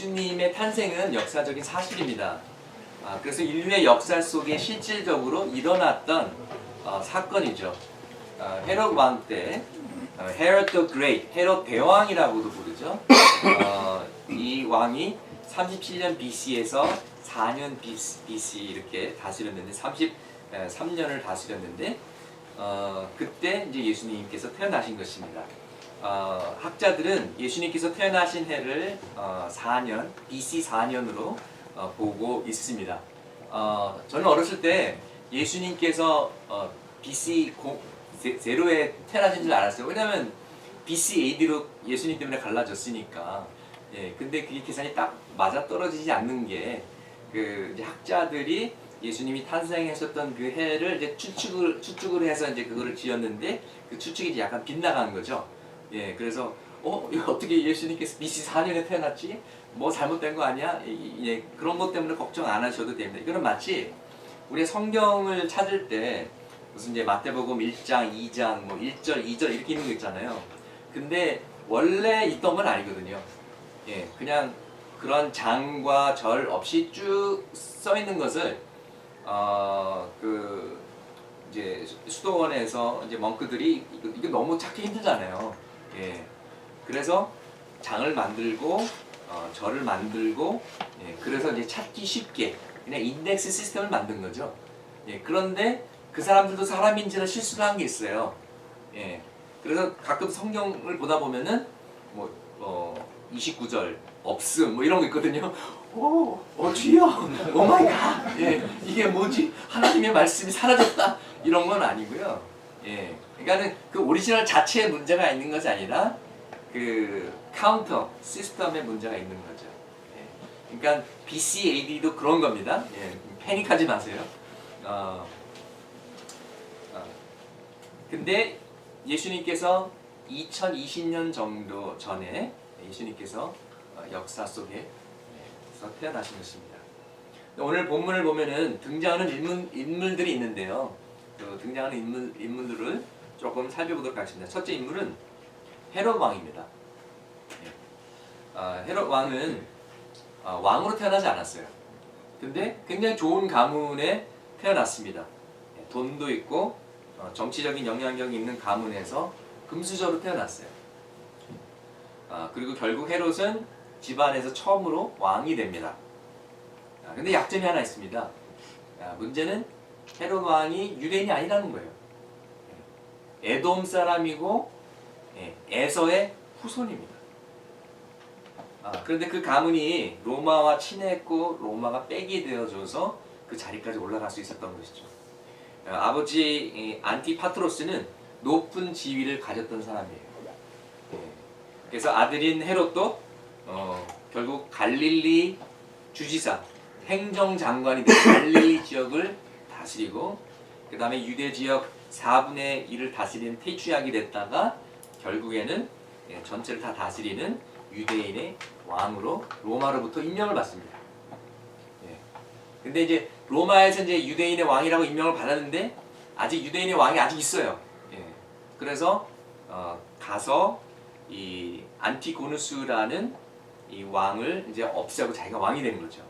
예수님의 탄생은 역사적인 사실입니다. 그래서 인류의 역사 속에 실질적으로 일어났던 사건이죠. 헤롯 왕 때, 헤롯 the Great, 헤롯 대왕이라고도 부르죠. 이 왕이 37년 BC에서 4년 BC 이렇게 다스렸는데 33년을 다스렸는데 그때 이제 예수님께서 태어나신 것입니다. 학자들은 예수님께서 태어나신 해를 4년, BC 4년으로 보고 있습니다. 저는 어렸을 때 예수님께서 BC 제로에 태어나신 줄 알았어요. 왜냐하면 BC AD로 예수님 때문에 갈라졌으니까. 예, 근데 그게 계산이 딱 맞아 떨어지지 않는 게 이제 학자들이 예수님이 탄생하셨던 그 해를 이제 추측을 해서 이제 그거를 지었는데 그 추측이 이제 약간 빗나간 거죠. 예, 그래서 이거 어떻게 예수님께서 BC 4년에 태어났지? 뭐 잘못된 거 아니야? 예, 그런 것 때문에 걱정 안 하셔도 됩니다. 이거는 마치 우리 성경을 찾을 때 무슨 이제 마태복음 1장, 2장, 뭐 1절, 2절 이렇게 있는 거 있잖아요. 근데 원래 있던 건 아니거든요. 예, 그냥 그런 장과 절 없이 쭉 써 있는 것을 이제 수도원에서 이제 멍크들이 이거 너무 찾기 힘들잖아요. 예, 그래서 장을 만들고 절을 만들고, 예, 그래서 이제 찾기 쉽게 그냥 인덱스 시스템을 만든 거죠. 예, 그런데 그 사람들도 사람인지라 실수를 한 게 있어요. 예, 그래서 가끔 성경을 보다 보면은 29절 없음 뭐 이런 거 있거든요. 주여, 오 마이 갓, 예, 이게 뭐지? 하나님의 말씀이 사라졌다 이런 건 아니고요. 예, 그러니까는 그 오리지널 자체에 문제가 있는 것이 아니라 그 카운터 시스템에 문제가 있는 거죠. 예, 그러니까 BC AD도 그런 겁니다. 예, 패닉하지 마세요. 근데 예수님께서 2020년 정도 전에 예수님께서 역사 속에 태어나신 것입니다. 오늘 본문을 보면은 등장하는 인물들이 있는데요. 그 등장하는 인물들을 조금 살펴보도록 하겠습니다. 첫째 인물은 헤롯 왕입니다. 헤롯 왕은 왕으로 태어나지 않았어요. 근데 굉장히 좋은 가문에 태어났습니다. 돈도 있고 정치적인 영향력이 있는 가문에서 금수저로 태어났어요. 그리고 결국 헤롯은 집안에서 처음으로 왕이 됩니다. 근데 약점이 하나 있습니다. 문제는 헤롯 왕이 유대인이 아니라는 거예요. 에돔 사람이고 에서의 후손입니다. 그런데 그 가문이 로마와 친했고 로마가 빽이 되어줘서 그 자리까지 올라갈 수 있었던 것이죠. 아버지 안티파트로스는 높은 지위를 가졌던 사람이에요. 그래서 아들인 헤롯도 결국 갈릴리 주지사, 행정장관이 된 갈릴리 지역을 다스리고 그 다음에 유대 지역 4분의 1을 다스리는 테트리아크가 됐다가 결국에는 전체를 다 다스리는 유대인의 왕으로 로마로부터 임명을 받습니다. 근데 이제 로마에서 이제 유대인의 왕이라고 임명을 받았는데 아직 유대인의 왕이 아직 있어요. 그래서 가서 이 안티고누스라는 이 왕을 이제 없애고 자기가 왕이 된 거죠.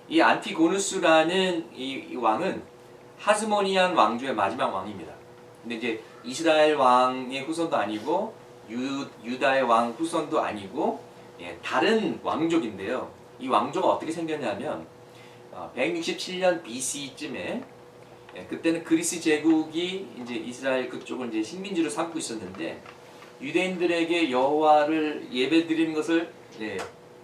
이 안티고누스라는 이 왕은 하스모니안 왕조의 마지막 왕입니다. 근데 이제 이스라엘 왕의 후손도 아니고 유다의 왕 후손도 아니고 다른 왕족인데요. 이 왕조가 어떻게 생겼냐면 167년 BC쯤에 그때는 그리스 제국이 이제 이스라엘 그쪽을 이제 식민지로 삼고 있었는데 유대인들에게 여호와를 예배드리는 것을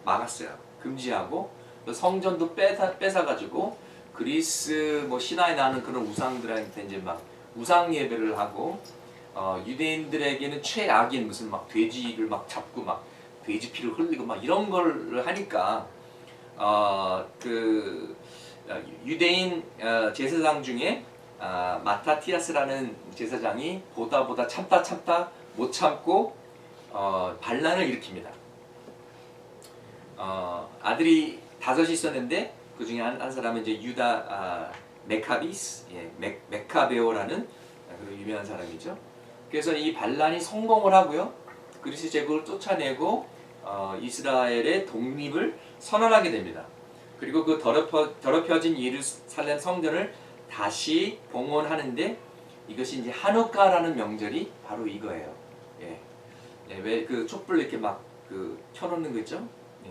막았어요. 금지하고 성전도 뺏어가지고 그리스 뭐 신화에 나오는 그런 우상들한테 이제 막 우상 예배를 하고 유대인들에게는 최악인 무슨 막 돼지를 막 잡고 막 돼지 피를 흘리고 막 이런 걸 하니까 그 유대인 제사장 중에 마타티아스라는 제사장이 보다 참다 못 참고 반란을 일으킵니다. 아들이 5이 있었는데 그 중에 한 사람은 이제 유다 메카비스, 메카베오라는 유명한 사람이죠. 그래서 이 반란이 성공을 하고요. 그리스 제국을 쫓아내고 이스라엘의 독립을 선언하게 됩니다. 그리고 그 더럽혀진 예루살렘 성전을 다시 봉헌하는데 이것이 이제 한우카라는 명절이 바로 이거예요. 예. 예, 왜 그 촛불 이렇게 막 그 켜놓는 거 있죠? 예.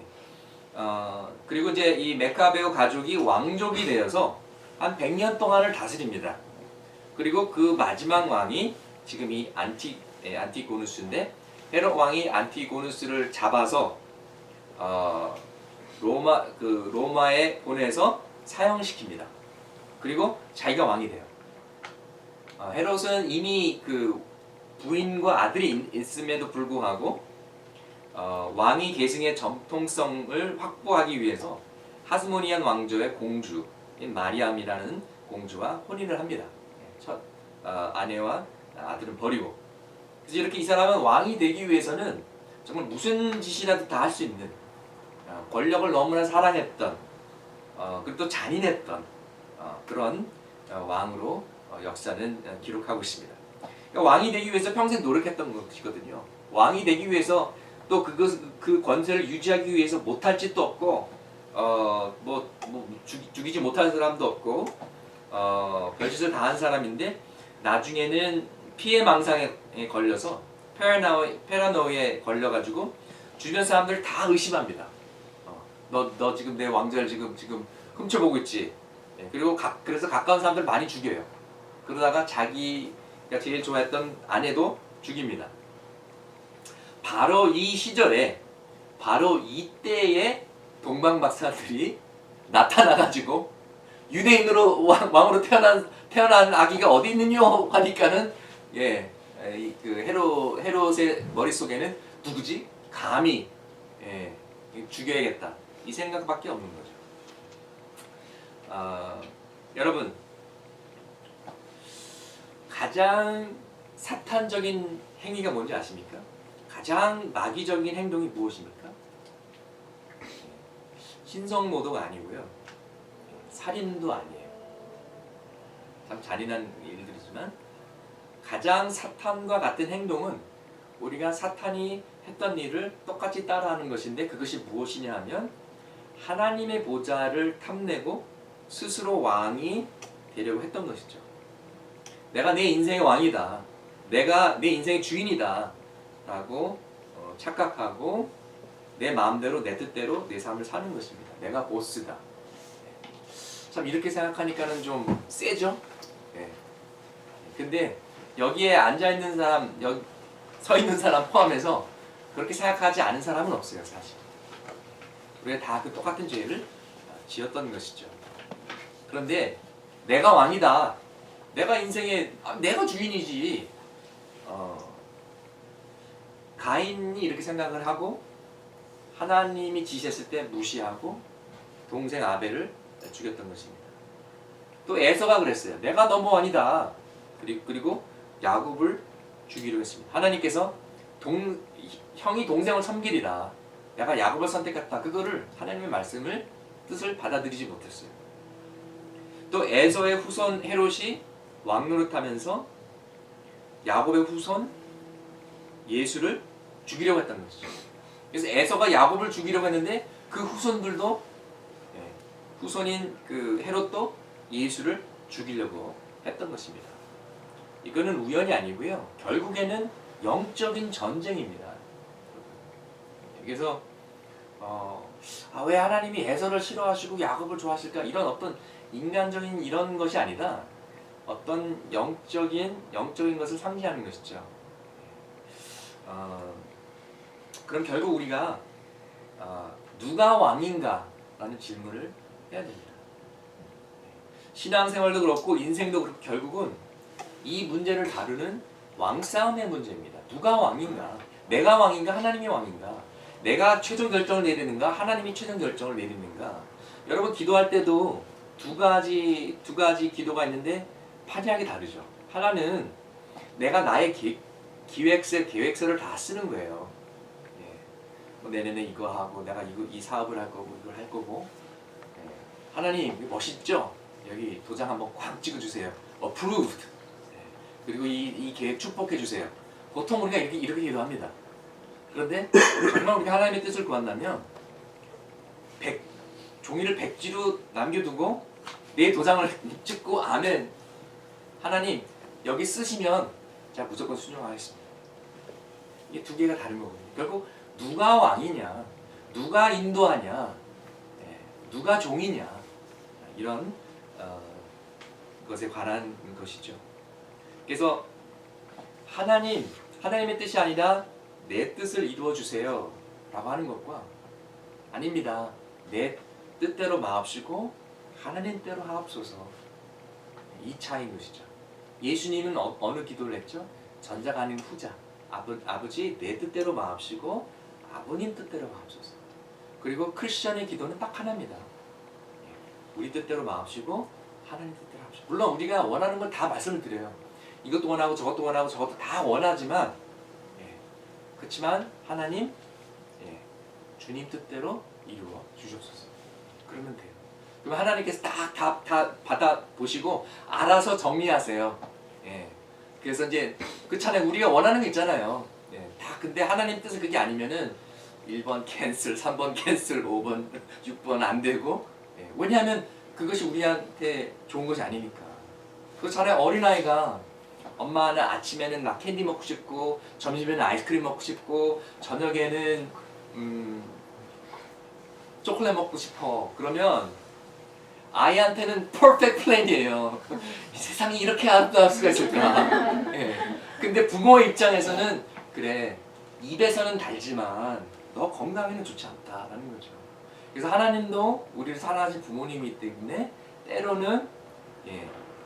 그리고 이제 이 메카베오 가족이 왕족이 되어서 한 100년 동안을 다스립니다. 그리고 그 마지막 왕이 지금 이 안티고누스인데 헤롯 왕이 안티고누스를 잡아서 로마에 보내서 사형시킵니다. 그리고 자기가 왕이 돼요. 헤롯은 이미 그 부인과 아들이 있음에도 불구하고 왕위 계승의 정통성을 확보하기 위해서 하스모니안 왕조의 공주인 마리암이라는 공주와 혼인을 합니다. 첫 아내와 아들은 버리고. 그래서 이렇게 이 사람은 왕이 되기 위해서는 정말 무슨 짓이라도 다 할 수 있는 권력을 너무나 사랑했던 그리고 또 잔인했던 그런 왕으로 역사는 기록하고 있습니다. 그러니까 왕이 되기 위해서 평생 노력했던 것이거든요. 왕이 되기 위해서 또 그 권세를 유지하기 위해서 못할 짓도 없고 죽이지 못할 사람도 없고 별짓을 다 한 사람인데 나중에는 피해망상에 걸려서 페라노에 걸려가지고 주변 사람들 다 의심합니다. 너 지금 내 왕자를 지금 훔쳐보고 있지. 그리고 그래서 가까운 사람들 많이 죽여요. 그러다가 자기가 제일 좋아했던 아내도 죽입니다. 바로 이 시절에 바로 이때에 동방박사들이 나타나가지고 유대인으로 왕으로 태어난 아기가 어디 있느냐 하니까는 그 헤롯의 머릿속에는 누구지? 감히 죽여야겠다 이 생각밖에 없는 거죠. 여러분 가장 사탄적인 행위가 뭔지 아십니까? 가장 마귀적인 행동이 무엇입니까? 신성모독 아니고요. 살인도 아니에요. 참 잔인한 일들이지만 가장 사탄과 같은 행동은 우리가 사탄이 했던 일을 똑같이 따라하는 것인데 그것이 무엇이냐 하면 하나님의 보좌를 탐내고 스스로 왕이 되려고 했던 것이죠. 내가 내 인생의 왕이다. 내가 내 인생의 주인이다. 라고 착각하고 내 마음대로 내 뜻대로 내 삶을 사는 것입니다. 내가 보스다. 참 이렇게 생각하니까는 좀 세죠? 근데 여기에 앉아있는 사람, 여기 서 있는 사람 포함해서 그렇게 생각하지 않은 사람은 없어요, 사실. 우리가 다 그 똑같은 죄를 지었던 것이죠. 그런데 내가 왕이다. 내가 인생의 내가 주인이지. 가인이 이렇게 생각을 하고 하나님이 지시했을 때 무시하고 동생 아벨을 죽였던 것입니다. 또 에서가 그랬어요. 내가 너무 왕이다. 그리고 야곱을 죽이려고 했습니다. 하나님께서 형이 동생을 섬기리라. 내가 야곱을 선택했다. 그거를 하나님의 말씀을 뜻을 받아들이지 못했어요. 또 에서의 후손 헤롯이 왕노릇하면서 야곱의 후손 예수를 죽이려고 했던 것이죠. 그래서 에서가 야곱을 죽이려고 했는데 그 후손들도 후손인 그 헤롯도 예수를 죽이려고 했던 것입니다. 이거는 우연이 아니고요. 결국에는 영적인 전쟁입니다. 그래서 왜 하나님이 에서를 싫어하시고 야곱을 좋아하실까? 이런 어떤 인간적인 이런 것이 아니다. 어떤 영적인 것을 상기하는 것이죠. 그럼 결국 우리가 누가 왕인가? 라는 질문을 해야 됩니다. 신앙생활도 그렇고 인생도 그렇고 결국은 이 문제를 다루는 왕싸움의 문제입니다. 누가 왕인가? 내가 왕인가? 하나님이 왕인가? 내가 최종 결정을 내리는가? 하나님이 최종 결정을 내리는가? 여러분 기도할 때도 두 가지 기도가 있는데 판이하게 다르죠. 하나는 내가 나의 계획서를 다 쓰는 거예요. 내년에 이거 하고 내가 이 사업을 할 거고 이걸 할 거고. 하나님 멋있죠? 여기 도장 한번 꽉 찍어주세요. Approved. 그리고 이 계획 축복해 주세요. 보통 우리가 이렇게 기도합니다. 그런데 정말 우리가 하나님의 뜻을 구한다면 종이를 백지로 남겨두고 내 도장을 찍고 아멘. 하나님 여기 쓰시면 제가 무조건 순종하겠습니다. 이게 두 개가 다른 거거든요. 결국 누가 왕이냐, 누가 인도하냐, 누가 종이냐 이런 것에 관한 것이죠. 그래서 하나님의 뜻이 아니라 내 뜻을 이루어 주세요 라고 하는 것과 아닙니다. 내 뜻대로 마옵시고 하나님 대로 하옵소서. 이 차이인 것이죠. 예수님은 어느 기도를 했죠? 전자가 아닌 후자. 아버지 내 뜻대로 마옵시고 아버님 뜻대로 마옵소서. 그리고 크리스천의 기도는 딱 하나입니다. 우리 뜻대로 마옵시고 하나님 뜻대로 하옵시고. 물론 우리가 원하는 걸 다 말씀을 드려요. 이것도 원하고 저것도 원하고 저것도 다 원하지만 그렇지만 하나님 주님 뜻대로 이루어 주시옵소서. 그러면 돼요. 그럼 하나님께서 다 받아보시고 알아서 정리하세요. 그래서 이제 그렇잖아요. 우리가 원하는 게 있잖아요. 다 근데 하나님 뜻은 그게 아니면은 1번 캔슬, 3번 캔슬, 5번, 6번 안 되고 왜냐하면 그것이 우리한테 좋은 것이 아니니까. 그렇잖아요. 어린아이가 엄마는 아침에는 나 캔디 먹고 싶고 점심에는 아이스크림 먹고 싶고 저녁에는 초콜릿 먹고 싶어. 그러면 아이한테는 퍼펙트 플랜이에요. 이 세상이 이렇게 아름다울 수가 있을까? 근데 부모의 입장에서는 그래 입에서는 달지만 너 건강에는 좋지 않다라는 거죠. 그래서 하나님도 우리를 사랑하신 부모님이기 때문에 때로는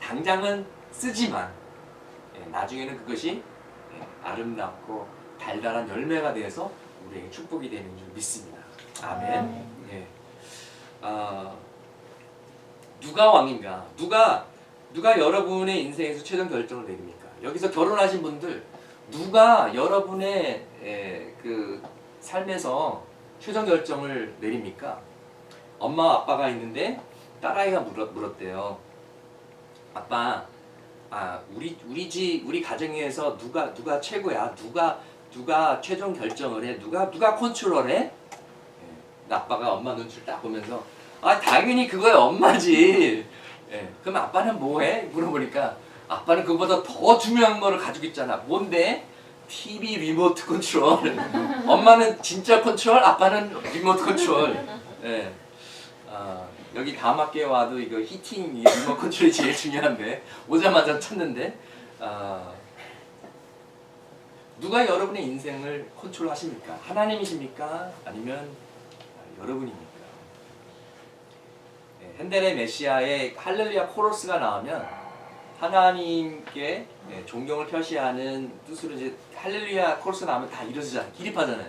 당장은 쓰지만 나중에는 그것이 아름답고 달달한 열매가 되어서 우리에게 축복이 되는 줄 믿습니다. 아멘. 누가 왕인가? 누가 여러분의 인생에서 최종 결정을 내립니까? 여기서 결혼하신 분들 누가 여러분의 그 삶에서 최종 결정을 내립니까? 엄마 아빠가 있는데 딸아이가 물었대요. 아빠, 우리 가정에서 누가 최고야? 누가 최종 결정을 해? 누가 컨트롤해? 아빠가 엄마 눈치를 딱 보면서 당연히 그거야 엄마지. 그럼 아빠는 뭐해? 물어보니까 아빠는 그거보다 더 중요한 거를 가지고 있잖아. 뭔데? TV 리모트 컨트롤. 엄마는 진짜 컨트롤, 아빠는 리모트 컨트롤. 여기 다음 학기에 와도 이거 히팅 리모트 컨트롤이 제일 중요한데 오자마자 찾는데 누가 여러분의 인생을 컨트롤하십니까? 하나님이십니까? 아니면 여러분입니까? 핸델의 메시아의 할렐루야 코러스가 나오면 하나님께 존경을 표시하는 뜻으로 이제 할렐루야 코러스 나오면 다 일어서잖아요. 기립하잖아요.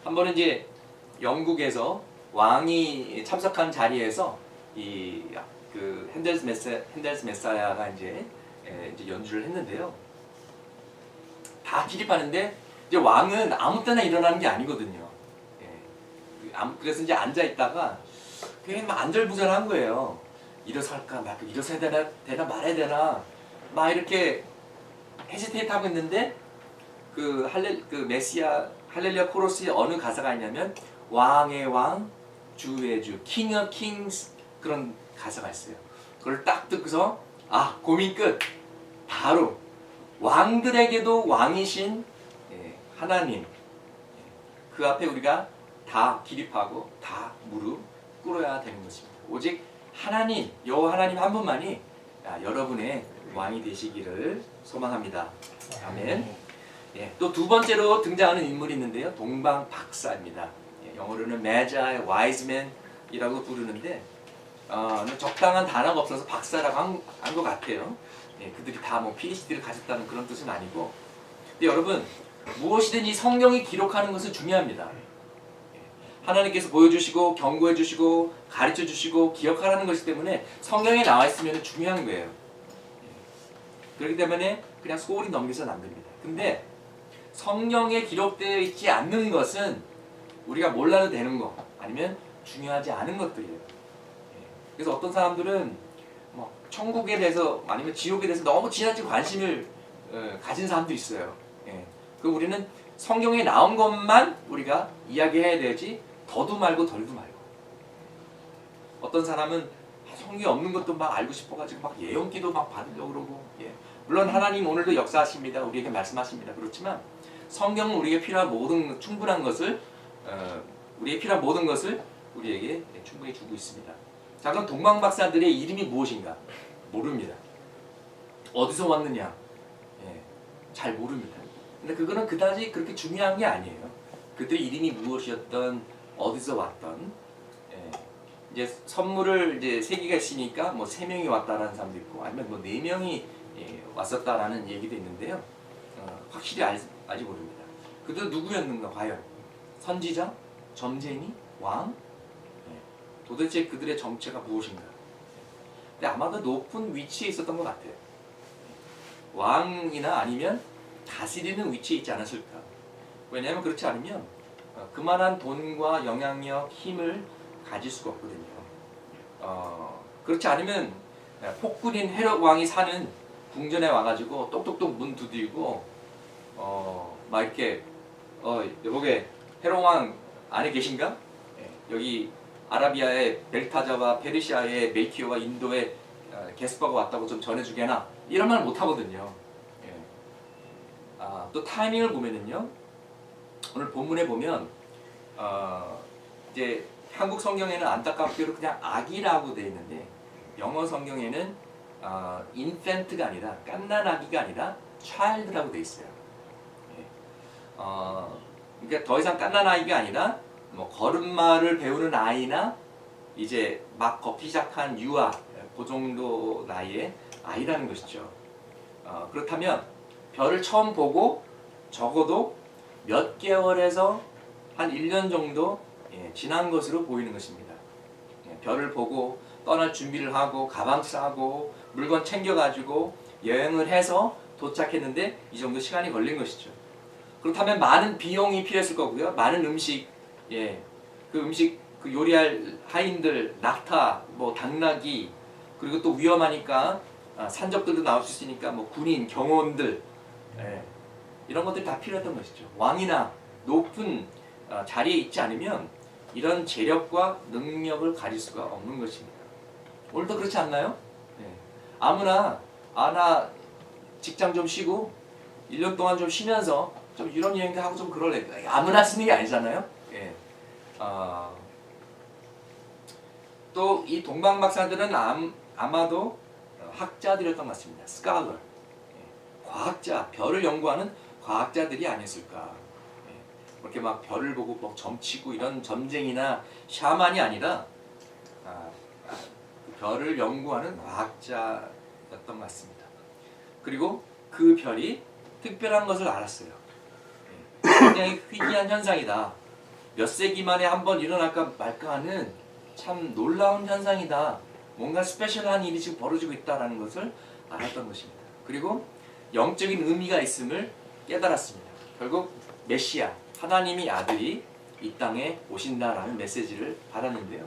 한 번은 이제 영국에서 왕이 참석한 자리에서 그 핸델스 메사야가 이제 연주를 했는데요. 다 기립하는데 이제 왕은 아무 때나 일어나는 게 아니거든요. 그래서 이제 앉아 있다가 그냥 막 안절부절한 거예요. 일어서 할까 말까, 일어서야 되나 말아야 되나 막 이렇게 헤지테이트 하고 있는데 그 메시아 할렐루야 코러스에 어느 가사가 있냐면 왕의 왕, 주의 주, king of kings 그런 가사가 있어요. 그걸 딱 듣고서 고민 끝. 바로 왕들에게도 왕이신 하나님 그 앞에 우리가 다 기립하고 다 무릎 꿇어야 되는 것입니다. 오직 하나님, 여호와 하나님 한 분만이 여러분의 왕이 되시기를 소망합니다. 아멘. 또 두 번째로 등장하는 인물이 있는데요. 동방 박사입니다. 영어로는 Magi, Wise Men이라고 부르는데 적당한 단어가 없어서 박사라고 한 것 같아요. 그들이 다 뭐 PhD를 가졌다는 그런 뜻은 아니고, 근데 여러분 무엇이든지 성경이 기록하는 것은 중요합니다. 하나님께서 보여주시고 경고해 주시고 가르쳐 주시고 기억하라는 것이기 때문에 성경에 나와 있으면 중요한 거예요. 그렇기 때문에 그냥 소홀히 넘겨서는 안 됩니다. 근데 성경에 기록되어 있지 않는 것은 우리가 몰라도 되는 거 아니면 중요하지 않은 것들이에요. 그래서 어떤 사람들은 뭐 천국에 대해서 아니면 지옥에 대해서 너무 지나친 관심을 가진 사람도 있어요. 그럼 우리는 성경에 나온 것만 우리가 이야기해야 되지 더도 말고 덜도 말고. 어떤 사람은 성경에 없는 것도 막 알고 싶어가지고 막 예언기도 막 받으려고 그러고. 예. 물론 하나님 오늘도 역사하십니다. 우리에게 말씀하십니다. 그렇지만 성경은 우리에게 필요한 모든 충분한 것을 우리에게 필요한 모든 것을 우리에게 충분히 주고 있습니다. 자, 그럼 동방박사들의 이름이 무엇인가? 모릅니다. 어디서 왔느냐? 예, 잘 모릅니다. 근데 그거는 그다지 그렇게 중요한 게 아니에요. 그들의 이름이 무엇이었던, 어디서 왔던. 예, 이제 선물을 이제 3개가 있으니까 뭐 3명이 왔다라는 사람도 있고, 아니면 뭐 4명이 왔었다라는 얘기도 있는데요. 확실히 아직 모릅니다. 그들 누구였는가 과연? 선지자, 점쟁이, 왕? 도대체 그들의 정체가 무엇인가? 근데 아마도 높은 위치에 있었던 것 같아요. 왕이나 아니면 다스리는 위치에 있지 않았을까? 왜냐하면 그렇지 않으면 그만한 돈과 영향력, 힘을 가질 수가 없거든요. 그렇지 않으면 폭군인 헤롯 왕이 사는 궁전에 와가지고 똑똑똑 문 두드리고 막 이렇게 여보게 헤롯 왕 안에 계신가? 여기 아라비아의 벨타자와 페르시아의 멜키오와 인도의 게스퍼가 왔다고 좀 전해주게나, 이런 말 못하거든요. 또 타이밍을 보면은요, 오늘 본문에 보면 이제 한국 성경에는 안타깝게도 그냥 아기라고 되어 있는데, 영어 성경에는 infant가 아니라, 갓난아기가 아니라 child라고 되어 있어요. 그러니까 더 이상 갓난아기가 아니라 뭐 걸음마를 배우는 아이나 이제 막 걷기 시작한 유아, 그 정도 나이의 아이라는 것이죠. 그렇다면 별을 처음 보고 적어도 몇 개월에서 한 1년 정도 지난 것으로 보이는 것입니다. 별을 보고 떠날 준비를 하고 가방 싸고 물건 챙겨가지고 여행을 해서 도착했는데 이 정도 시간이 걸린 것이죠. 그렇다면 많은 비용이 필요했을 거고요. 많은 음식, 그 음식 그 요리할 하인들, 낙타, 뭐 당나귀, 그리고 또 위험하니까 산적들도 나올 수 있으니까 뭐 군인, 경호원들, 이런 것들이 다 필요했던 것이죠. 왕이나 높은 자리에 있지 않으면 이런 재력과 능력을 가질 수가 없는 것입니다. 오늘도 그렇지 않나요? 아무나 나 직장 좀 쉬고 1년 동안 좀 쉬면서 좀 유럽 여행도 하고 좀 그럴래. 아무나 쓰는 게 아니잖아요. 또 이 동방박사들은 아마도 학자들이었던 것 같습니다. 스칼러, 과학자, 별을 연구하는 과학자들이 아니었을까. 그렇게 막 별을 보고 막 점치고 이런 점쟁이나 샤만이 아니라 별을 연구하는 과학자였던 것 같습니다. 그리고 그 별이 특별한 것을 알았어요. 굉장히 희귀한 현상이다. 몇 세기 만에 한번 일어날까 말까 하는 참 놀라운 현상이다. 뭔가 스페셜한 일이 지금 벌어지고 있다는 것을 알았던 것입니다. 그리고 영적인 의미가 있음을 깨달았습니다. 결국 메시아, 하나님의 아들이 이 땅에 오신다라는 메시지를 받았는데요.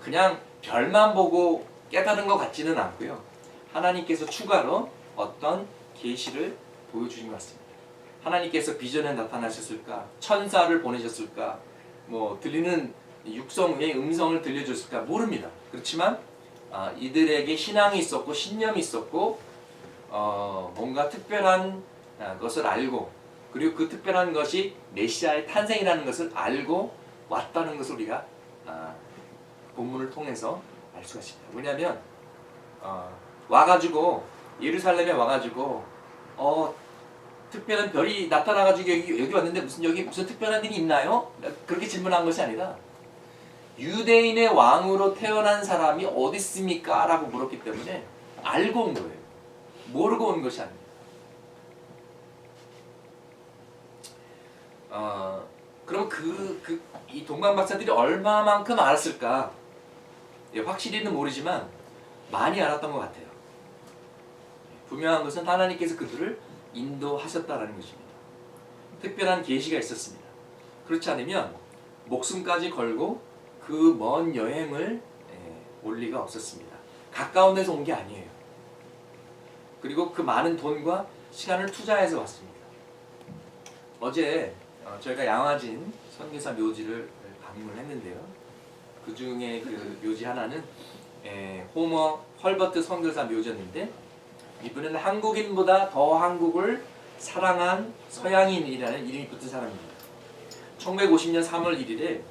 그냥 별만 보고 깨달은 것 같지는 않고요. 하나님께서 추가로 어떤 계시를 보여주신 것 같습니다. 하나님께서 비전에 나타나셨을까? 천사를 보내셨을까? 뭐 들리는 육성의 음성을 들려줬을까? 모릅니다. 그렇지만 이들에게 신앙이 있었고 신념이 있었고 뭔가 특별한 것을 알고, 그리고 그 특별한 것이 메시아의 탄생이라는 것을 알고 왔다는 것을 우리가 본문을 통해서 알 수가 있습니다. 왜냐하면 와가지고 예루살렘에 와가지고 특별한 별이 나타나가지고 여기 왔는데 여기 무슨 특별한 일이 있나요? 그렇게 질문한 것이 아니라 유대인의 왕으로 태어난 사람이 어디 있습니까? 라고 물었기 때문에 알고 온 거예요. 모르고 온 것이 아닙니다. 그럼 이 동방박사들이 얼마만큼 알았을까? 확실히는 모르지만 많이 알았던 것 같아요. 분명한 것은 하나님께서 그들을 인도하셨다라는 것입니다. 특별한 계시가 있었습니다. 그렇지 않으면 목숨까지 걸고 그 먼 여행을 올 리가 없었습니다. 가까운 데서 온 게 아니에요. 그리고 그 많은 돈과 시간을 투자해서 왔습니다. 어제 저희가 양화진 선교사 묘지를 방문했는데요. 그 중에 그 묘지 하나는 호머 헐버트 선교사 묘지였는데, 이분은 한국인보다 더 한국을 사랑한 서양인이라는 이름이 붙은 사람입니다. 1950년 3월 1일에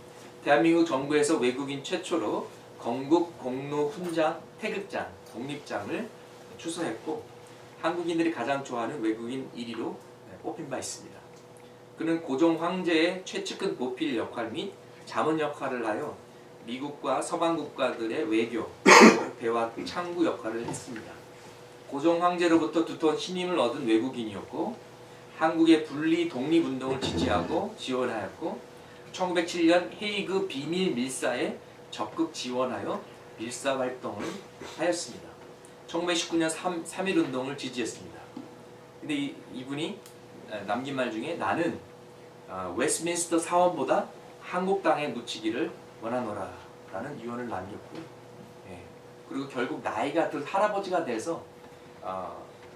대한민국 정부에서 외국인 최초로 건국 공로 훈장 태극장 독립장을 추서했고, 한국인들이 가장 좋아하는 외국인 1위로 뽑힌 바 있습니다. 그는 고종 황제의 최측근 보필 역할 및 자문 역할을 하여 미국과 서방 국가들의 외교, 대화 창구 역할을 했습니다. 고종 황제로부터 두터운 신임을 얻은 외국인이었고, 한국의 분리 독립운동을 지지하고 지원하였고, 1907년 헤이그 비밀 밀사에 적극 지원하여 밀사 활동을 하였습니다. 1919년 3.1운동을 지지했습니다. 근데 이분이 남긴 말 중에 나는 웨스트민스터 사원보다 한국 땅에 묻히기를 원하노라 라는 유언을 남겼고요. 그리고 결국 나이가 들 할아버지가 돼서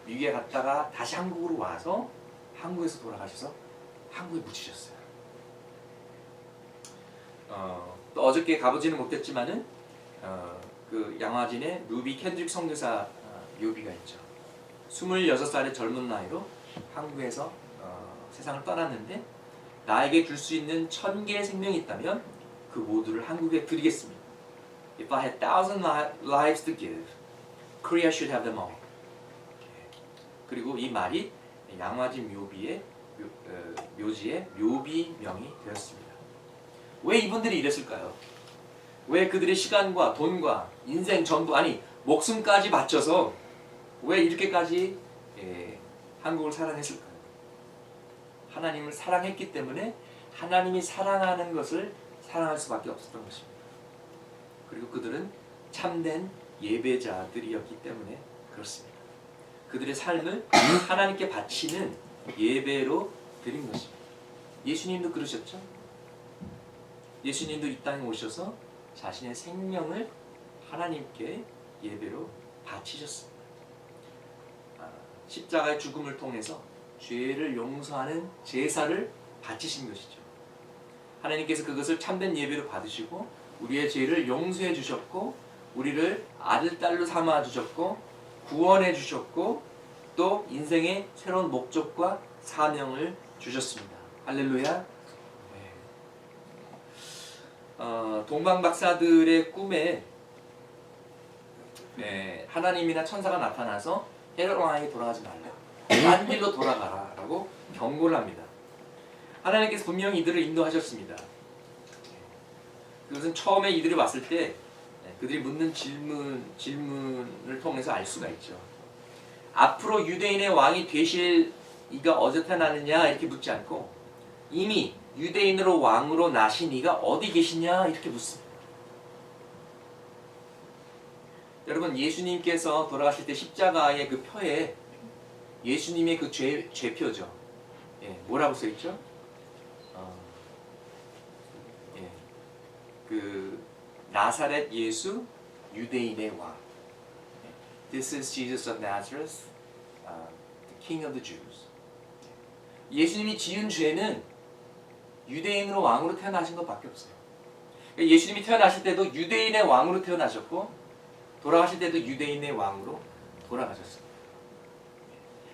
미국에 갔다가 다시 한국으로 와서 한국에서 돌아가셔서 한국에 묻히셨어요. 또 어저께 가보지는 못했지만은 그 양화진에 루비 켄드릭 선교사 묘비가 있죠. 26살의 젊은 나이로 한국에서 세상을 떠났는데, 나에게 줄 수 있는 1000개의 생명이 있다면 그 모두를 한국에 드리겠습니다. If I had 1000 lives to give, Korea should have them all. 그리고 이 말이 양화진 묘지의 묘비명이 되었습니다. 왜 이분들이 이랬을까요? 왜 그들의 시간과 돈과 인생 전부, 아니 목숨까지 바쳐서 왜 이렇게까지 한국을 사랑했을까요? 하나님을 사랑했기 때문에 하나님이 사랑하는 것을 사랑할 수밖에 없었던 것입니다. 그리고 그들은 참된 예배자들이었기 때문에 그렇습니다. 그들의 삶을 하나님께 바치는 예배로 드린 것입니다. 예수님도 그러셨죠? 예수님도 이 땅에 오셔서 자신의 생명을 하나님께 예배로 바치셨습니다. 십자가의 죽음을 통해서 죄를 용서하는 제사를 바치신 것이죠. 하나님께서 그것을 참된 예배로 받으시고 우리의 죄를 용서해 주셨고, 우리를 아들 딸로 삼아 주셨고, 구원해 주셨고, 또 인생의 새로운 목적과 사명을 주셨습니다. 할렐루야. 동방 박사들의 꿈에 하나님이나 천사가 나타나서 헤롯 왕에게 돌아가지 말라, 딴 길로 돌아가라 라고 경고를 합니다. 하나님께서 분명히 이들을 인도하셨습니다. 그것은 처음에 이들이 왔을 때 그들이 묻는 질문을 통해서 알 수가 있죠. 앞으로 유대인의 왕이 되실 이가 어디서 태어나느냐 이렇게 묻지 않고, 이미 유대인으로 왕으로 나신 이가 어디 계시냐 이렇게 묻습니다. 여러분, 예수님께서 돌아가실 때 십자가의 그 표에 예수님의 그 죄표죠. 뭐라고 써있죠? 그 나사렛 예수 유대인의 왕. This is Jesus of Nazareth, the King of the Jews. 예수님이 지은 죄는 유대인으로 왕으로 태어나신 것밖에 없어요. 예수님이 태어나실 때도 유대인의 왕으로 태어나셨고, 돌아가실 때도 유대인의 왕으로 돌아가셨습니다.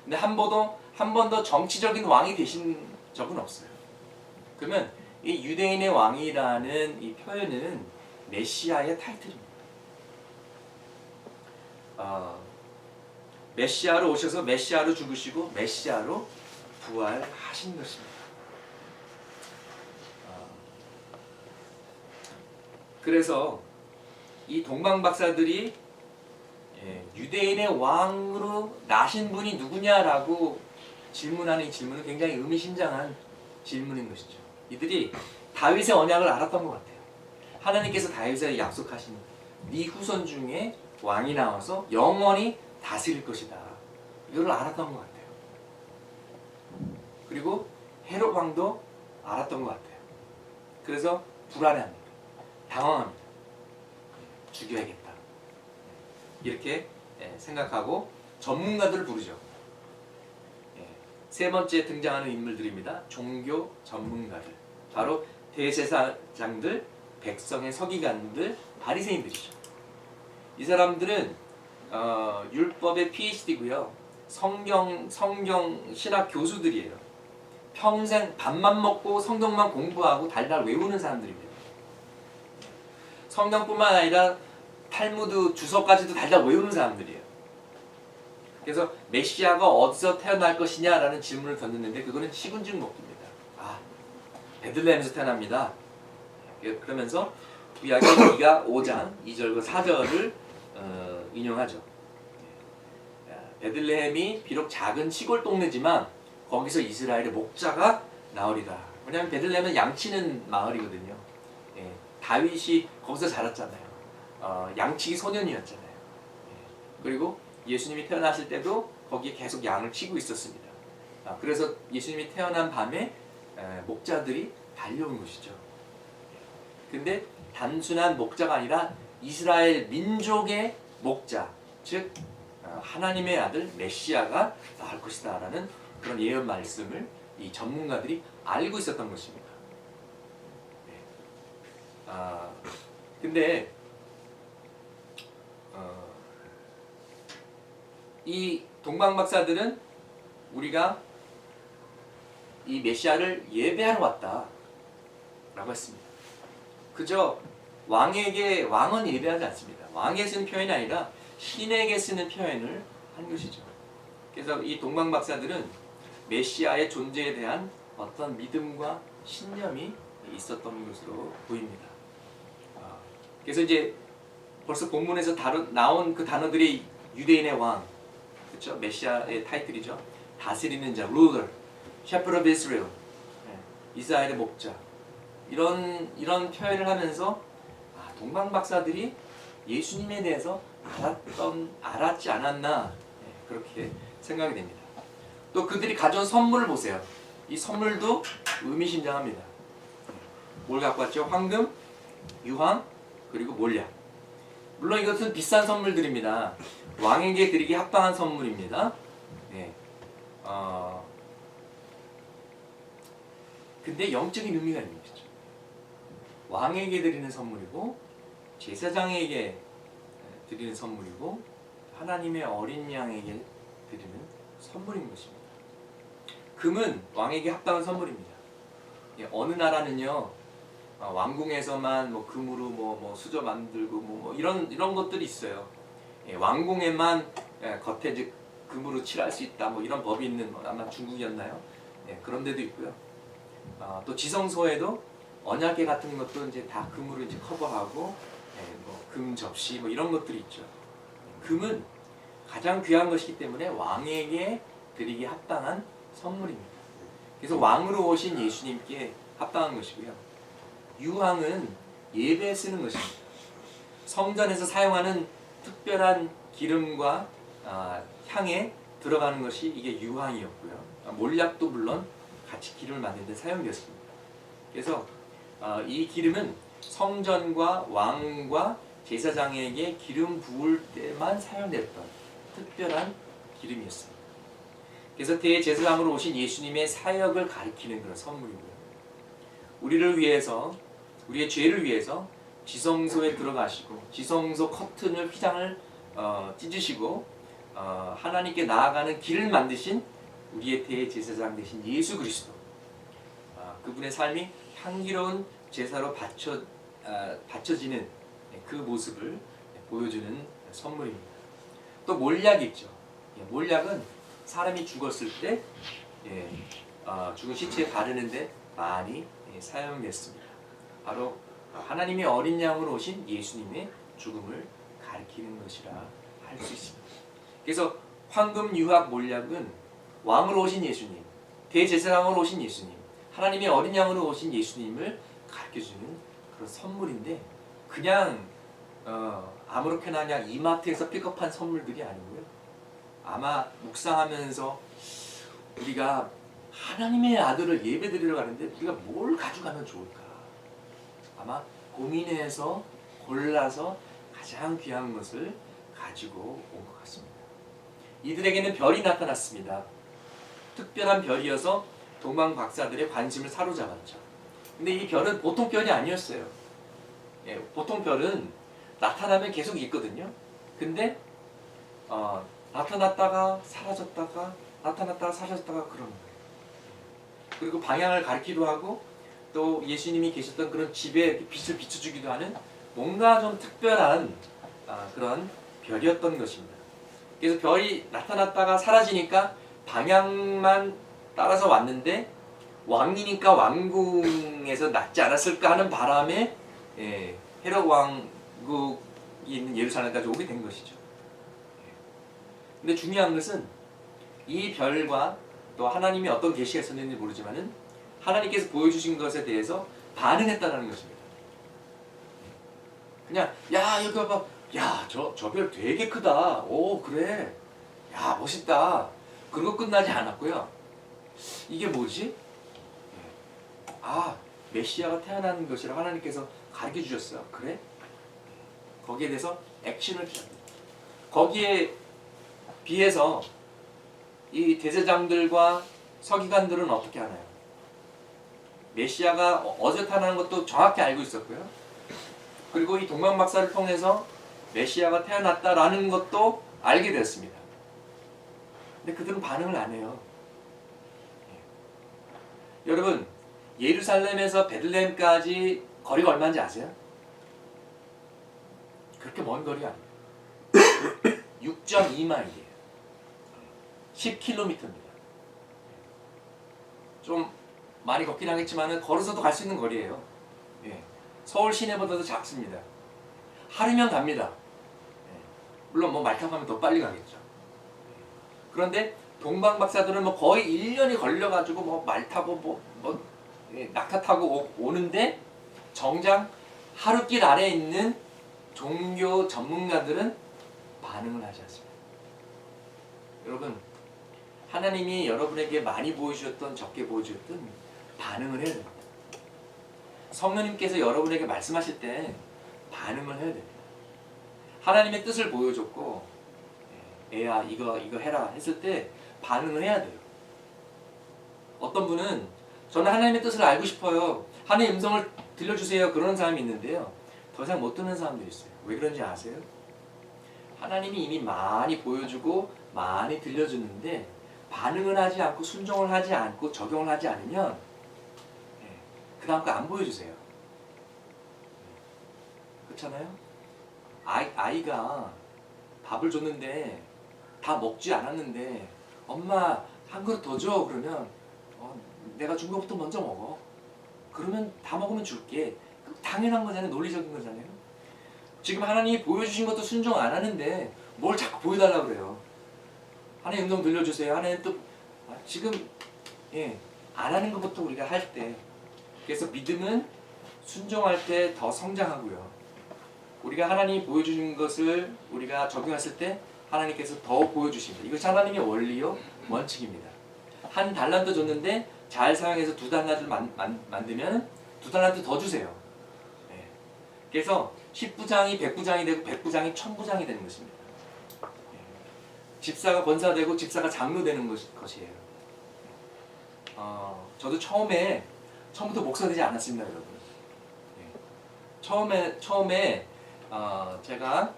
근데 한 번도 정치적인 왕이 되신 적은 없어요. 그러면 이 유대인의 왕이라는 이 표현은 메시아의 타이틀입니다. 메시아로 오셔서 메시아로 죽으시고 메시아로 부활하신 것입니다. 그래서 이 동방 박사들이 유대인의 왕으로 나신 분이 누구냐라고 질문하는 이 질문은 굉장히 의미심장한 질문인 것이죠. 이들이 다윗의 언약을 알았던 것 같아요. 하나님께서 다윗에게 약속하신 네 후손 중에 왕이 나와서 영원히 다스릴 것이다, 이걸 알았던 것 같아요. 그리고 헤롯 왕도 알았던 것 같아요. 그래서 불안해합니다. 당황합니다. 죽여야겠다 이렇게 생각하고 전문가들을 부르죠. 세 번째 등장하는 인물들입니다. 종교 전문가들. 바로 대제사장들, 백성의 서기관들, 바리새인들이죠. 이 사람들은 율법의 PhD고요. 성경 신학 교수들이에요. 평생 밥만 먹고 성경만 공부하고 달달 외우는 사람들입니다. 성경뿐만 아니라 탈무드 주석까지도 달달 외우는 사람들이에요. 그래서 메시아가 어디서 태어날 것이냐라는 질문을 던졌는데 그거는 시군증 먹기입니다. 베들레헴에서 태어납니다. 그러면서 구약의 미가 5장 2절과 4절을 인용하죠. 베들레헴이 비록 작은 시골 동네지만 거기서 이스라엘의 목자가 나오리라. 왜냐하면 베들레헴은 양치는 마을이거든요. 다윗이 거기서 자랐잖아요. 양치기 소년이었잖아요. 그리고 예수님이 태어나실 때도 거기에 계속 양을 치고 있었습니다. 그래서 예수님이 태어난 밤에 목자들이 달려온 것이죠. 근데 단순한 목자가 아니라 이스라엘 민족의 목자, 즉 하나님의 아들 메시아가 나올 것이다 라는 그런 예언 말씀을 이 전문가들이 알고 있었던 것입니다. 근데 이 동방박사들은 우리가 이 메시아를 예배하러 왔다 라고 했습니다. 그저 왕은 예배하지 않습니다. 왕에 쓰는 표현이 아니라 신에게 쓰는 표현을 한 것이죠. 그래서 이 동방박사들은 메시아의 존재에 대한 어떤 믿음과 신념이 있었던 것으로 보입니다. 그래서 이제 벌써 본문에서 나온 그 단어들이 유대인의 왕, 그렇죠? 메시아의 타이틀이죠. 다스리는 자, ruler, shepherd of Israel, 이스라엘의 목자. 이런 표현을 하면서 동방박사들이 예수님에 대해서 알았지 않았나 그렇게 생각이 됩니다. 또 그들이 가져온 선물을 보세요. 이 선물도 의미심장합니다. 뭘 갖고 왔죠? 황금, 유황, 그리고 몰약. 물론 이것은 비싼 선물들입니다. 왕에게 드리기 합당한 선물입니다. 근데 영적인 의미가 있는 거죠. 왕에게 드리는 선물이고 제사장에게 드리는 선물이고 하나님의 어린 양에게 드리는 선물인 것입니다. 금은 왕에게 합당한 선물입니다. 어느 나라는요 왕궁에서만 뭐 금으로 뭐 수저 만들고 이런 것들이 있어요. 왕궁에만 겉에 이제 금으로 칠할 수 있다 뭐 이런 법이 있는 아마 중국이었나요? 그런 데도 있고요. 또 지성소에도 언약궤 같은 것도 이제 다 금으로 이제 커버하고 금 접시 뭐 이런 것들이 있죠. 금은 가장 귀한 것이기 때문에 왕에게 드리기 합당한 선물입니다. 그래서 왕으로 오신 예수님께 합당한 것이고요. 유황은 예배에 쓰는 것입니다. 성전에서 사용하는 특별한 기름과 향에 들어가는 것이 이게 유황이었고요. 몰약도 물론 같이 기름을 만드는 데 사용되었습니다. 그래서 이 기름은 성전과 왕과 제사장에게 기름 부을 때만 사용됐던 특별한 기름이었습니다. 그래서 대제사장으로 오신 예수님의 사역을 가리키는 그런 선물이고요. 우리를 위해서, 우리의 죄를 위해서 지성소에 들어가시고 지성소 커튼을 휘장을 찢으시고 하나님께 나아가는 길을 만드신 우리의 대제사장 되신 예수 그리스도, 그분의 삶이 향기로운 제사로 바쳐지는 그 모습을 보여주는 선물입니다. 또 몰약이 있죠. 몰약은 사람이 죽었을 때 죽은 시체에 바르는데 많이 사용됐습니다. 바로 하나님의 어린 양으로 오신 예수님의 죽음을 가리키는 것이라 할 수 있습니다. 그래서 황금, 유황, 몰약은 왕으로 오신 예수님, 대제사장으로 오신 예수님, 하나님의 어린 양으로 오신 예수님을 가르쳐주는 그런 선물인데 그냥 아무렇게나 그냥 이마트에서 픽업한 선물들이 아니고요. 아마 묵상하면서 우리가 하나님의 아들을 예배드리러 가는데 우리가 뭘 가져가면 좋을까? 아마 고민해서 골라서 가장 귀한 것을 가지고 온 것 같습니다. 이들에게는 별이 나타났습니다. 특별한 별이어서 동방 박사들의 관심을 사로잡았죠. 근데 이 별은 보통 별이 아니었어요. 예, 보통 별은 나타나면 계속 있거든요. 근데 나타났다가 사라졌다가 나타났다가 사라졌다가 그러는 거예요. 그리고 방향을 가리키기도 하고 또 예수님이 계셨던 그런 집에 빛을 비춰주기도 하는 뭔가 좀 특별한 그런 별이었던 것입니다. 그래서 별이 나타났다가 사라지니까 방향만 따라서 왔는데 왕이니까 왕궁에서 낫지 않았을까 하는 바람에 헤롯 왕국이 있는 예루살렘까지 오게 된 것이죠. 근데 중요한 것은 이 별과 또 하나님이 어떤 계시가 있었는지 모르지만은 하나님께서 보여주신 것에 대해서 반응했다는 것입니다. 그냥 야 여기 봐봐, 야 저 별 되게 크다. 오 그래, 야 멋있다. 그리고 끝나지 않았고요. 이게 뭐지? 메시아가 태어나는 것이라 하나님께서 가르쳐 주셨어요. 그래? 거기에 대해서 액션을 취합니다. 거기에 비해서 이 대제장들과 서기관들은 어떻게 하나요? 메시아가 어디서 태어나는 것도 정확히 알고 있었고요. 그리고 이 동방박사를 통해서 메시아가 태어났다라는 것도 알게 됐습니다. 근데 그들은 반응을 안 해요. 여러분, 예루살렘에서 베들레헴까지 거리가 얼마인지 아세요? 그렇게 먼 거리가 아니에요. 6.2마일이에요. 10km입니다. 좀 많이 걷긴 하겠지만 걸어서도 갈 수 있는 거리예요. 서울 시내보다도 작습니다. 하루면 갑니다. 물론 말 타고 가면 더 빨리 가겠죠. 그런데 동방박사들은 거의 1년이 걸려가지고 말 타고 낙타 타고 오는데 정작 하루길 아래에 있는 종교 전문가들은 반응을 하지 않습니다. 여러분, 하나님이 여러분에게 많이 보여주셨던 적게 보여주셨던 반응을 해야 됩니다. 성령님께서 여러분에게 말씀하실 때 반응을 해야 됩니다. 하나님의 뜻을 보여줬고 애야 이거 해라 했을 때 반응을 해야 돼요. 어떤 분은 저는 하나님의 뜻을 알고 싶어요. 하나님의 음성을 들려주세요. 그러는 사람이 있는데요. 더 이상 못 듣는 사람도 있어요. 왜 그런지 아세요? 하나님이 이미 많이 보여주고 많이 들려주는데 반응을 하지 않고 순종을 하지 않고 적용을 하지 않으면 그 다음 거 안 보여주세요. 그렇잖아요? 아이가 밥을 줬는데 다 먹지 않았는데 엄마 한 그릇 더 줘. 그러면 내가 준 거부터 먼저 먹어. 그러면 다 먹으면 줄게. 당연한 거잖아요. 논리적인 거잖아요. 지금 하나님이 보여주신 것도 순종 안 하는데 뭘 자꾸 보여달라고 그래요. 하나님 음성 들려주세요. 하나님 또 지금 안 하는 것부터 우리가 할 때, 그래서 믿음은 순종할 때 더 성장하고요. 우리가 하나님이 보여주신 것을 우리가 적용했을 때 하나님께서 더 보여주십니다. 이것이 하나님의 원리요 원칙입니다. 한 달란트 줬는데 잘 사용해서 두 달란트를 만들면 두 달란트 더 주세요. 그래서 10부장이 100부장이 되고 100부장이 1000부장이 되는 것입니다. 집사가 권사되고 집사가 장로 되는 것이에요. 저도 처음부터 목사 되지 않았습니다, 여러분. 처음에 제가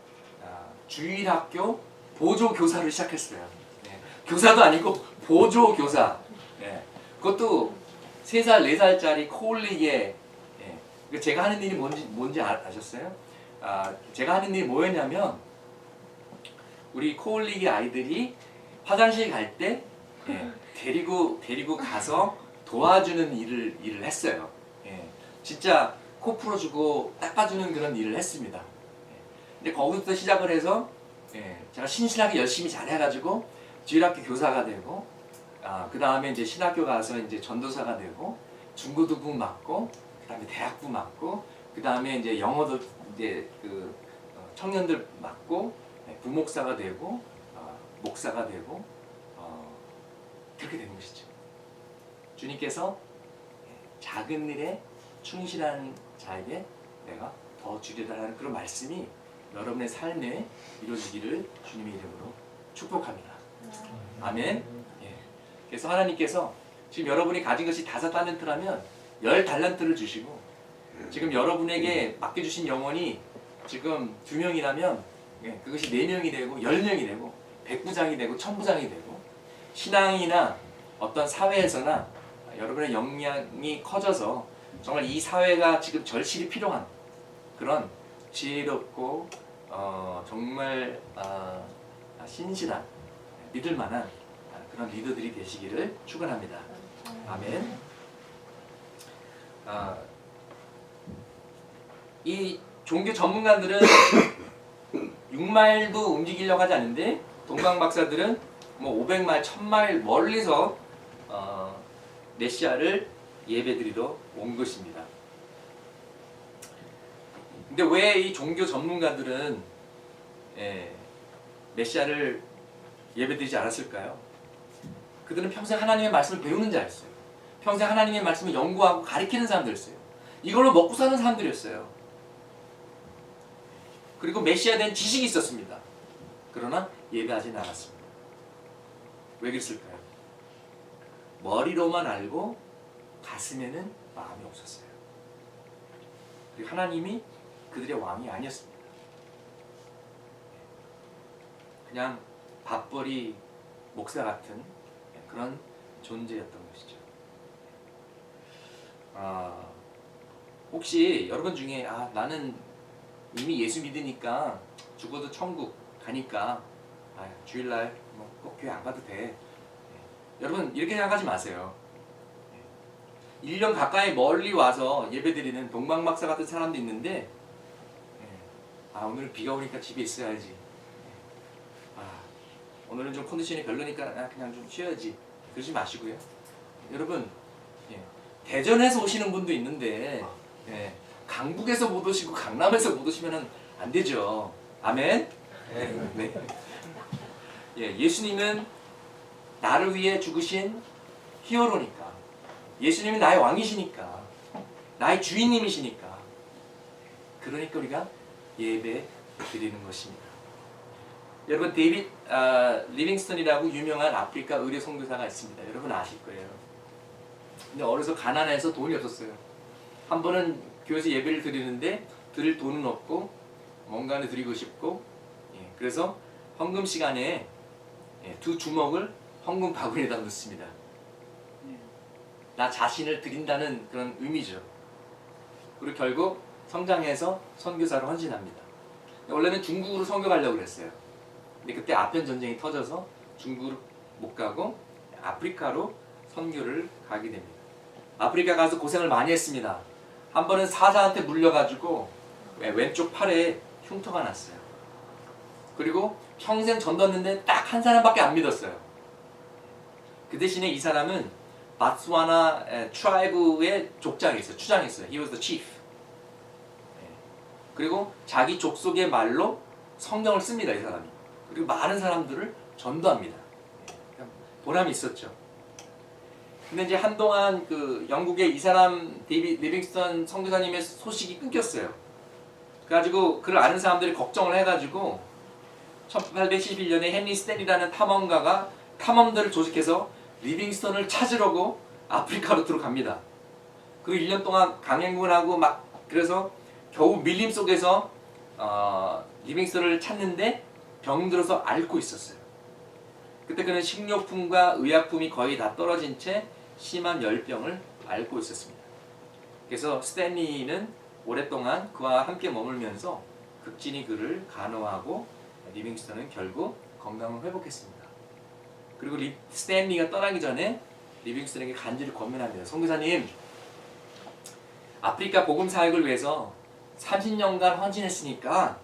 주일학교 보조교사를 시작했어요. 교사도 아니고 보조교사. 그것도 3살, 4살짜리 코올리게. 제가 하는 일이 뭔지 아셨어요? 제가 하는 일이 뭐였냐면 우리 코올리기 아이들이 화장실 갈 때 데리고 가서 도와주는 일을 했어요. 진짜 코 풀어주고 닦아주는 그런 일을 했습니다. 근데 거기부터 시작을 해서 제가 신실하게 열심히 잘해가지고 주일학교 교사가 되고 그 다음에 이제 신학교 가서 이제 전도사가 되고 중고등부 맡고 그 다음에 대학부 맡고 그 다음에 이제 영어도 이제 청년들 맡고 부목사가 되고 목사가 되고 그렇게 된 것이죠. 주님께서 작은 일에 충실한 자에게 내가 더 주리라는 그런 말씀이 여러분의 삶에 이루어지기를 주님의 이름으로 축복합니다. 아멘. 그래서 하나님께서 지금 여러분이 가진 것이 5달란트라면 10달란트를 주시고, 지금 여러분에게 맡겨주신 영혼이 지금 2명이라면 그것이 4명이 되고 10명이 되고 100부장이 되고 1000부장이 되고, 신앙이나 어떤 사회에서나 여러분의 역량이 커져서 정말 이 사회가 지금 절실히 필요한 그런 지혜롭고 정말 신실한, 믿을 만한 그런 리더들이 되시기를 축원합니다. 아멘. 이 종교 전문가들은 6마일도 움직이려고 하지 않는데, 동방박사들은 뭐 500마일, 1000마일 멀리서 메시아를 예배드리러 온 것입니다. 근데 왜 이 종교 전문가들은 메시아를 예배드리지 않았을까요? 그들은 평생 하나님의 말씀을 배우는 자였어요. 평생 하나님의 말씀을 연구하고 가르치는 사람들이었어요. 이걸로 먹고 사는 사람들이었어요. 그리고 메시아에 대한 지식이 있었습니다. 그러나 예배하지는 않았습니다. 왜 그랬을까요? 머리로만 알고 가슴에는 마음이 없었어요. 그리고 하나님이 그들의 왕이 아니었습니다. 그냥 밥벌이 목사 같은 그런 존재였던 것이죠. 혹시 여러분 중에 나는 이미 예수 믿으니까 죽어도 천국 가니까 주일날 꼭 교회 안 가도 돼. 여러분 이렇게 생각하지 마세요. 1년 가까이 멀리 와서 예배드리는 동방박사 같은 사람도 있는데, 오늘은 비가 오니까 집에 있어야지. 오늘은 좀 컨디션이 별로니까 그냥 좀 쉬어야지. 그러지 마시고요. 여러분, 대전에서 오시는 분도 있는데 강북에서 못 오시고 강남에서 못 오시면 안 되죠. 아멘. 네. 예수님은 나를 위해 죽으신 히어로니까, 예수님이 나의 왕이시니까, 나의 주인님이시니까, 그러니까 우리가 예배 드리는 것입니다. 여러분, 데이빗 리빙스턴이라고 유명한 아프리카 의료 선교사가 있습니다. 여러분 아실 거예요. 근데 어려서 가난해서 돈이 없었어요. 한 번은 교회에서 예배를 드리는데 드릴 돈은 없고 뭔가를 드리고 싶고, 그래서 헌금 시간에 2 주먹을 헌금 바구니에다 넣습니다. 나 자신을 드린다는 그런 의미죠. 그리고 결국 성장해서 선교사로 헌신합니다. 원래는 중국으로 선교 가려고 그랬어요. 근데 그때 아편 전쟁이 터져서 중국으로 못 가고 아프리카로 선교를 가게 됩니다. 아프리카 가서 고생을 많이 했습니다. 한 번은 사자한테 물려가지고 왼쪽 팔에 흉터가 났어요. 그리고 평생 전도했는데 딱 한 사람밖에 안 믿었어요. 그 대신에 이 사람은 바츠와나 트라이브의 족장이 있어요. 추장이 있어요. He was the chief. 그리고 자기 족속의 말로 성경을 씁니다. 이 사람이. 그리고 많은 사람들을 전도합니다. 보람이 있었죠. 근데 이제 한동안 그 영국의 이 사람 데이빗 리빙스턴 선교사님의 소식이 끊겼어요. 그래가지고 그를 아는 사람들이 걱정을 해가지고 1871년에 헨리 스탠리라는 탐험가가 탐험들을 조직해서 리빙스턴을 찾으려고 아프리카로 들어갑니다. 그리고 1년 동안 강행군을 하고 막, 그래서 겨우 밀림 속에서 리빙스턴을 찾는데 병들어서 앓고 있었어요. 그때 그는 식료품과 의약품이 거의 다 떨어진 채 심한 열병을 앓고 있었습니다. 그래서 스탠리는 오랫동안 그와 함께 머물면서 극진히 그를 간호하고 리빙스턴은 결국 건강을 회복했습니다. 그리고 스탠리가 떠나기 전에 리빙스턴에게 간절히 권면합니다. 선교사님, 아프리카 복음 사역을 위해서 30년간 헌신했으니까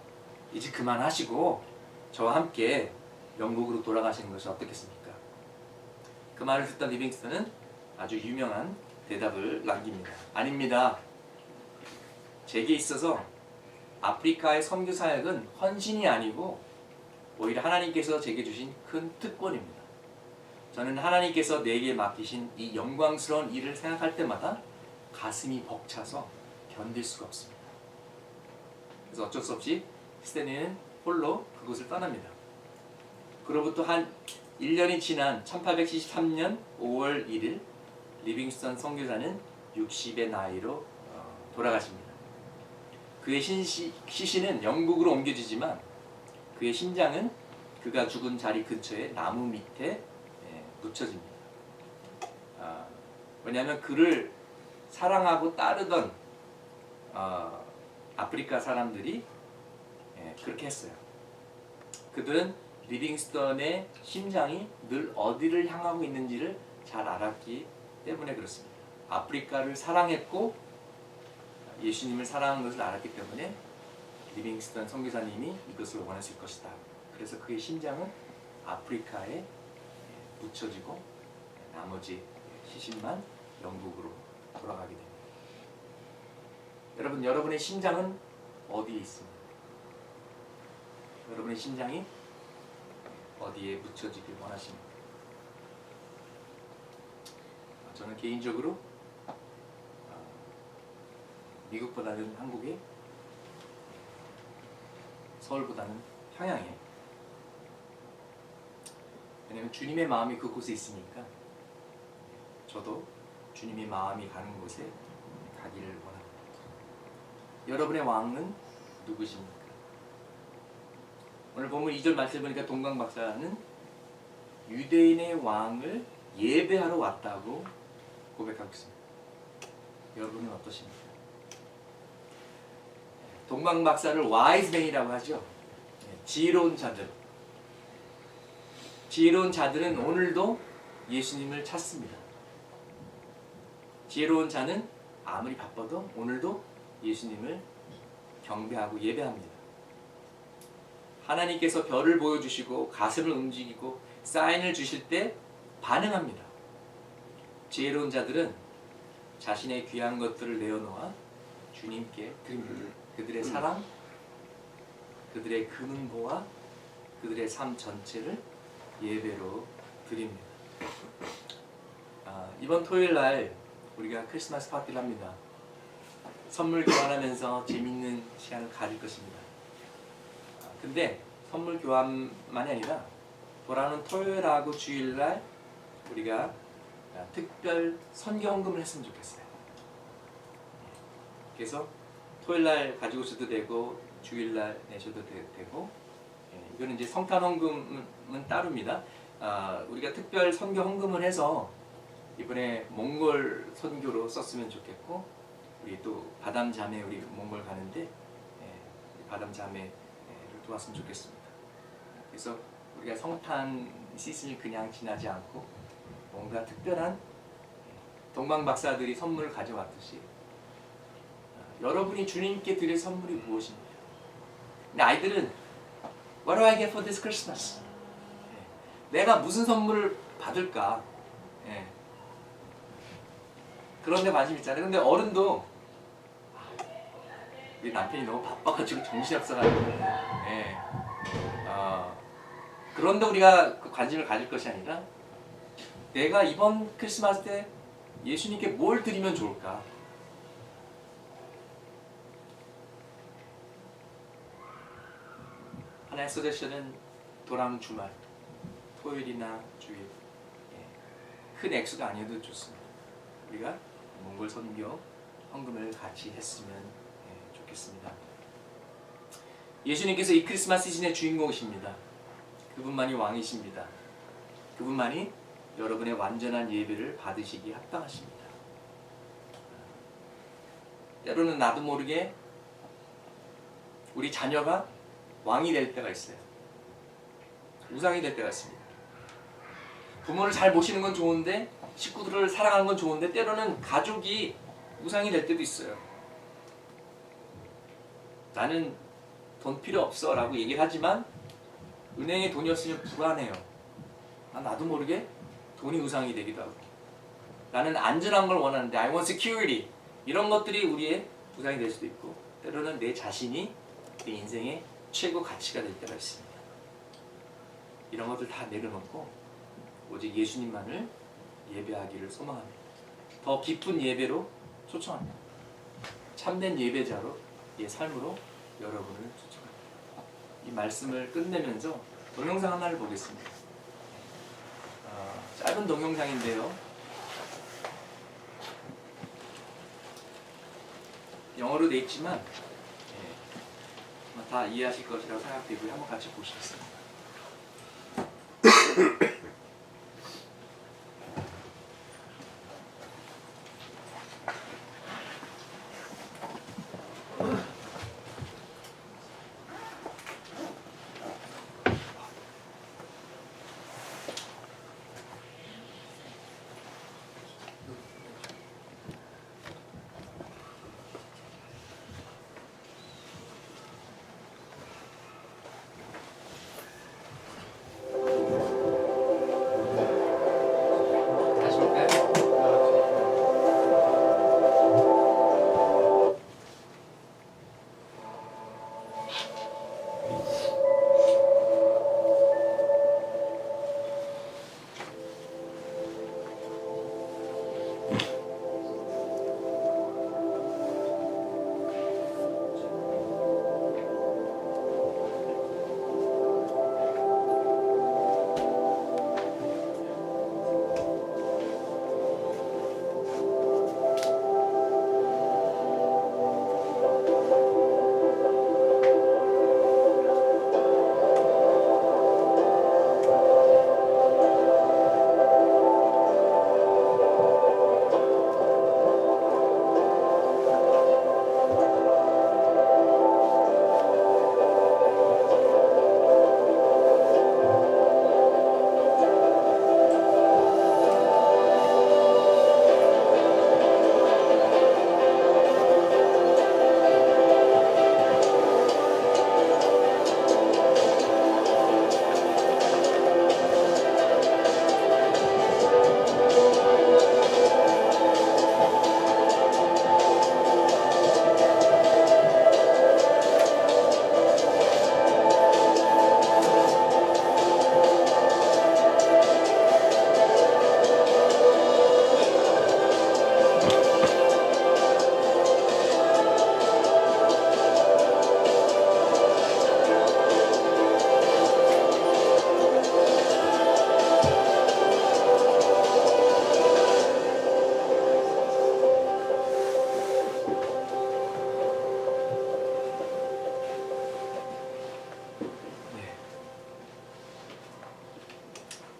이제 그만하시고 저와 함께 영국으로 돌아가시는 것이 어떻겠습니까? 그 말을 듣던 리빙스턴은 아주 유명한 대답을 남깁니다. 아닙니다. 제게 있어서 아프리카의 선교 사역은 헌신이 아니고 오히려 하나님께서 제게 주신 큰 특권입니다. 저는 하나님께서 내게 맡기신 이 영광스러운 일을 생각할 때마다 가슴이 벅차서 견딜 수가 없습니다. 그래서 어쩔 수 없이 스탠리는 홀로 그곳을 떠납니다. 그로부터 한 1년이 지난 1873년 5월 1일 리빙스턴 선교사는 60의 나이로 돌아가십니다. 그의 시신은 영국으로 옮겨지지만 그의 심장은 그가 죽은 자리 근처의 나무 밑에 묻혀집니다. 왜냐하면 그를 사랑하고 따르던 아프리카 사람들이 그렇게 했어요. 그들은 리빙스턴의 심장이 늘 어디를 향하고 있는지를 잘 알았기 때문에 그렇습니다. 아프리카를 사랑했고 예수님을 사랑하는 것을 알았기 때문에 리빙스턴 선교사님이 이것을 원했을 것이다. 그래서 그의 심장은 아프리카에 묻혀지고 나머지 시신만 영국으로 돌아가게 됩니다. 여러분의 심장은 어디에 있습니까? 여러분의 심장이 어디에 묻혀지길 원하십니까? 저는 개인적으로 미국보다는 한국에, 서울보다는 평양에. 왜냐하면 주님의 마음이 그곳에 있으니까 저도 주님의 마음이 가는 곳에 가기를 원합니다. 여러분의 왕은 누구십니까? 오늘 본문 2절 말씀 보니까 동강 박사는 유대인의 왕을 예배하러 왔다고 고백하고 있습니다. 여러분은 어떠십니까? 동방 박사를 와이즈맨이라고 하죠. 지혜로운 자들. 지혜로운 자들은 오늘도 예수님을 찾습니다. 지혜로운 자는 아무리 바빠도 오늘도 예수님을 경배하고 예배합니다. 하나님께서 별을 보여주시고 가슴을 움직이고 사인을 주실 때 반응합니다. 지혜로운 자들은 자신의 귀한 것들을 내어놓아 주님께 드립니다. 그들의 사랑, 그들의 금은보와 그들의 삶 전체를 예배로 드립니다. 이번 토요일 날 우리가 크리스마스 파티를 합니다. 선물 교환하면서 재밌는 시간을 가질 것입니다. 근데 선물 교환만이 아니라 돌아오는 토요일하고 주일날 우리가 특별 선교헌금을 했으면 좋겠어요. 그래서 토요일날 가지고 오셔도 되고 주일날 내셔도 되고, 이거는 이제 성탄헌금은 따로입니다. 우리가 특별 선교헌금을 해서 이번에 몽골 선교로 썼으면 좋겠고, 우리 또 바담 자매 우리 몽골 가는데 바담 자매를 도왔으면 좋겠습니다. 그래서 우리가 성탄 시즌이 그냥 지나지 않고 뭔가 특별한 동방 박사들이 선물을 가져왔듯이 여러분이 주님께 드릴 선물이 무엇입니까? 근데 아이들은 What do I get for this Christmas? 내가 무슨 선물을 받을까? 그런 데 관심 있잖아요. 근데 어른도 우리 남편이 너무 바빠가지고 정신이 없어가지고 그런데 우리가 그 관심을 가질 것이 아니라 내가 이번 크리스마스 때 예수님께 뭘 드리면 좋을까? 하나의 서제션은 돌아오는 주말, 토요일이나 주일, 큰 액수가 아니어도 좋습니다. 우리가 몽골 선교 헌금을 같이 했으면 좋겠습니다. 예수님께서 이 크리스마스 시즌의 주인공이십니다. 그분만이 왕이십니다. 그분만이 여러분의 완전한 예배를 받으시기 합당하십니다. 때로는 나도 모르게 우리 자녀가 왕이 될 때가 있어요. 우상이 될 때가 있습니다. 부모를 잘 모시는 건 좋은데, 식구들을 사랑하는 건 좋은데 때로는 가족이 우상이 될 때도 있어요. 나는 돈 필요 없어 라고 얘기를 하지만 은행에 돈이 없으면 불안해요. 나도 모르게 돈이 우상이 되기도 하고, 나는 안전한 걸 원하는데 I want security, 이런 것들이 우리의 우상이 될 수도 있고, 때로는 내 자신이 내 인생의 최고 가치가 될 때가 있습니다. 이런 것들 다 내려놓고 오직 예수님만을 예배하기를 소망합니다. 더 깊은 예배로 초청합니다. 참된 예배자로, 예 삶으로 여러분을 초청합니다. 이 말씀을 끝내면서 동영상 하나를 보겠습니다. 짧은 동영상인데요. 영어로 돼 있지만 다 이해하실 것이라고 생각되고요. 한번 같이 보시겠습니다. 다시 볼까요?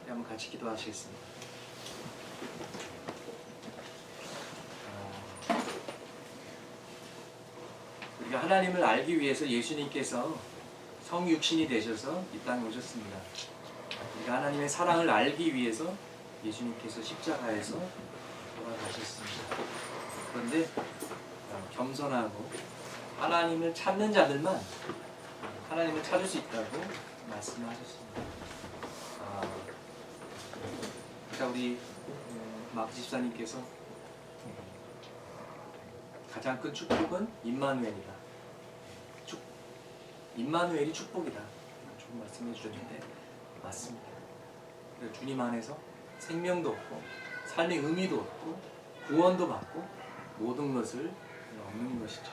한번 같이 기도하시겠습니다. 우리가 하나님을 알기 위해서 예수님께서 성육신이 되셔서 이 땅에 오셨습니다. 우리가 하나님의 사랑을 알기 위해서 예수님께서 십자가에서 돌아가셨습니다. 그런데 겸손하고 하나님을 찾는 자들만 하나님을 찾을 수 있다고 말씀하셨습니다. 우리 마크 집사님께서 가장 큰 축복은 임마누엘이다. 임마누엘이 축복이다. 좋은 말씀해 주셨는데 맞습니다. 주님 안에서 생명도 얻고 삶의 의미도 얻고 구원도 받고 모든 것을 얻는 것이죠.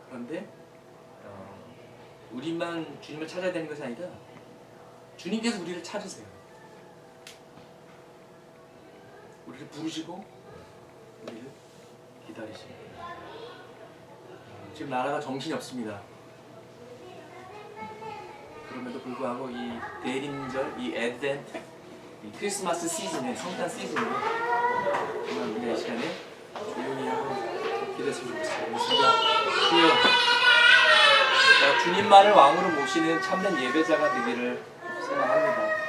그런데 우리만 주님을 찾아야 되는 것이 아니라 주님께서 우리를 찾으세요. 우리를 부르시고 우리를 기다리십니다. 지금 나라가 정신이 없습니다. 그럼에도 불구하고 이 대림절, 이 애드벤트, 이 크리스마스 시즌에, 성탄 시즌에 정말 우리가 이 시간에 조용히 하고 기도했으면 좋겠습니다. 주여, 주님만을 왕으로 모시는 참된 예배자가 되기를 소망합니다.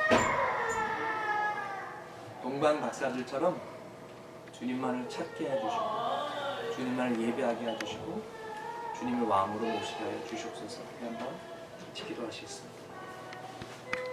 동방 박사들처럼 주님만을 찾게 해주시고 주님만을 예배하게 해주시고 주님을 왕으로 모시게 해 주시옵소서. 한번 같이 기도하시겠습니다.